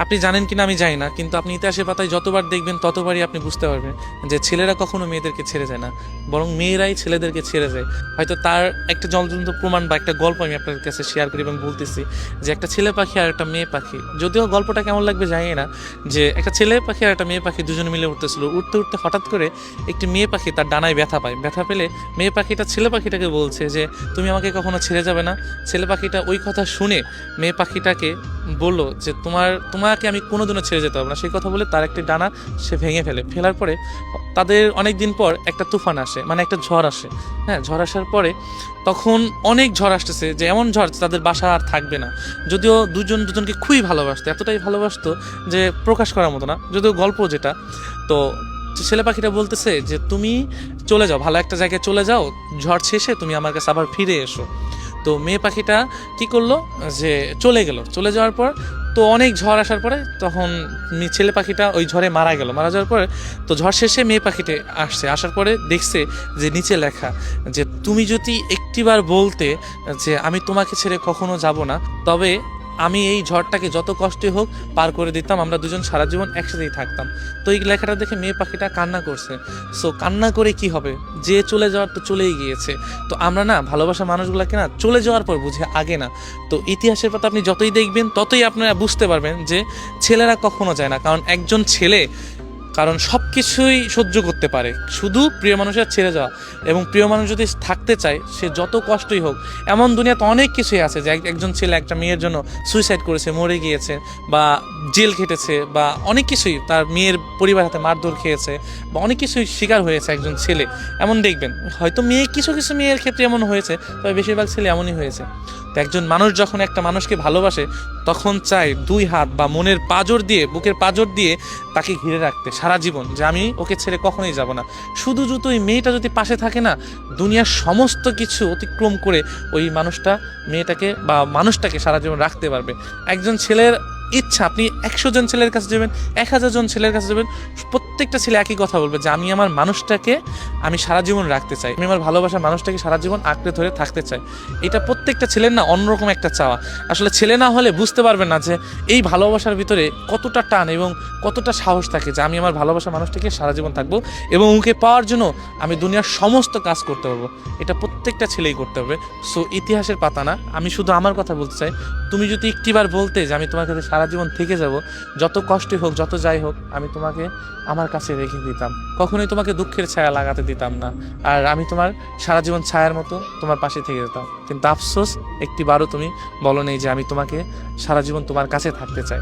আপনি জানেন কিনা আমি জানি না, কিন্তু আপনি ইতিহাসের পাতায় যতবার দেখবেন ততবারই আপনি বুঝতে পারবেন যে ছেলেরা কখনো মেয়েদেরকে ছেড়ে যায় না, বরং মেয়েরাই ছেলেদেরকে ছেড়ে যায়। হয়তো তার একটা জ্বলন্ত প্রমাণ বা একটা গল্প আমি আপনার কাছে শেয়ার করি এবং বলতেছি যে একটা ছেলে পাখি আর একটা মেয়ে পাখি, যদিও গল্পটা কেমন লাগবে জানি না, যে একটা ছেলে পাখি আর একটা মেয়ে পাখি দুজনে মিলে উঠতেছিল, উঠতে উঠতে হঠাৎ করে একটি মেয়ে পাখি তার ডানায় ব্যথা পায়। ব্যথা পেলে মেয়ে পাখিটা ছেলে পাখিটাকে বলছে যে তুমি আমাকে কখনো ছেড়ে যাবে না। ছেলে পাখিটা ওই কথা শুনে মেয়ে পাখিটাকে বললো যে তোমাকে আমি কোনোদিনও ছেড়ে যেতে পারবো না। সেই কথা বলে তার একটি ডানা সে ভেঙে ফেলে। ফেলার পরে তাদের অনেক দিন পর একটা তুফান আসে, মানে একটা ঝড় আসে। হ্যাঁ, ঝড় আসার পরে তখন অনেক ঝড় আসতেছে, যে এমন ঝড় তাদের বাসা আর থাকবে না। যদিও দুজন দুজনকে খুবই ভালোবাসতো, এতটাই ভালোবাসতো যে প্রকাশ করার মতো না, যদিও গল্প যেটা। তো ছেলে পাখিটা বলতেছে যে তুমি চলে যাও, ভালো একটা জায়গায় চলে যাও, ঝড় শেষে তুমি আমার কাছে আবার ফিরে এসো। তো মেয়ে পাখিটা কি করলো, যে চলে গেল। চলে যাওয়ার পর তো অনেক ঝড় আসার পরে তখন ছেলে পাখিটা ওই ঝড়ে মারা গেল। মারা যাওয়ার পরে তো ঝড় শেষে মেয়ে পাখিটা আসছে, আসার পরে দেখছে যে নিচে লেখা যে তুমি যদি একটিবার বলতে যে আমি তোমাকে ছেড়ে কখনো যাব না, তবে আমি এই ঝড়টাকে যত কষ্টই হোক পার করে দিতাম, আমরা দুজন সারা জীবন একসাথেই থাকতাম। তো এই লেখাটা দেখে মেয়ে পাখিটা কান্না করছে। সো কান্না করে কি হবে, যে চলে যাওয়ার তো চলেই গিয়েছে। তো আমরা না ভালোবাসা মানুষগুলোকে না চলে যাওয়ার পর বুঝে, আগে না। তো ইতিহাসের পাতা আপনি যতই দেখবেন ততই আপনারা বুঝতে পারবেন যে ছেলেরা কখনো যায় না, কারণ একজন ছেলে কারণ সব কিছুই সহ্য করতে পারে, শুধু প্রিয় মানুষের ছেড়ে যাওয়া। এবং প্রিয় মানুষ যদি থাকতে চায়, সে যত কষ্টই হোক, এমন দুনিয়াতে অনেক কিছুই আছে যে একজন ছেলে একটা মেয়ের জন্য সুইসাইড করেছে, মরে গিয়েছে, বা জেল খেটেছে, বা অনেক কিছুই তার মেয়ের পরিবার হাতে মারধর খেয়েছে, বা অনেক কিছুই শিকার হয়েছে একজন ছেলে। এমন দেখবেন হয়তো মেয়ে কিছু কিছু মেয়ের ক্ষেত্রে এমন হয়েছে, তবে বেশিরভাগ ছেলে এমনই হয়েছে। তো একজন মানুষ যখন একটা মানুষকে ভালোবাসে, তখন চায় দুই হাত বা মনের পাঁজর দিয়ে, বুকের পাঁজর দিয়ে তাকে ঘিরে রাখতে সারা জীবন, যে আমি ওকে ছেড়ে কখনোই যাব না। শুধু যদি ওই মেয়েটা যদি পাশে থাকে না, দুনিয়ার সমস্ত কিছু অতিক্রম করে ওই মানুষটা মেয়েটাকে বা মানুষটাকে সারা জীবন রাখতে পারবে। একজন ছেলের ইচ্ছা, আপনি 100 জন ছেলের কাছে যাবেন, 1000 জন ছেলের কাছে যাবেন, প্রত্যেকটা ছেলে একই কথা বলবে যে আমি আমার মানুষটাকে আমি সারা জীবন রাখতে চাই, আমি আমার ভালোবাসার মানুষটাকে সারা জীবন আঁকড়ে ধরে থাকতে চাই। এটা প্রত্যেকটা ছেলের না অন্যরকম একটা চাওয়া। আসলে ছেলে না হলে বুঝতে পারবেন না যে এই ভালোবাসার ভিতরে কতটা টান এবং কতটা সাহস থাকে, যে আমি আমার ভালোবাসার মানুষটাকে সারা জীবন থাকবো এবং ওকে পাওয়ার জন্য আমি দুনিয়ার সমস্ত কাজ করতে পারবো। এটা প্রত্যেকটা ছেলেই করতে হবে। সো ইতিহাসের পাতা না, আমি শুধু আমার কথা বলতে চাই। তুমি যদি একটিবার বলতে যে আমি তোমার কাছে সারা জীবন থেকে যাব, যত কষ্টই হোক, যত যাই হোক, আমি তোমাকে আমার কাছে রেখে দিতাম, কখনোই তোমাকে দুঃখের ছায়া লাগাতে দিতাম না, আর আমি তোমার সারা জীবন ছায়ার মতো তোমার পাশে থেকে যেতাম। কিন্তু আফসোস, একটিবারও তুমি বলো নেই যে আমি তোমাকে সারা জীবন তোমার কাছে থাকতে চাই।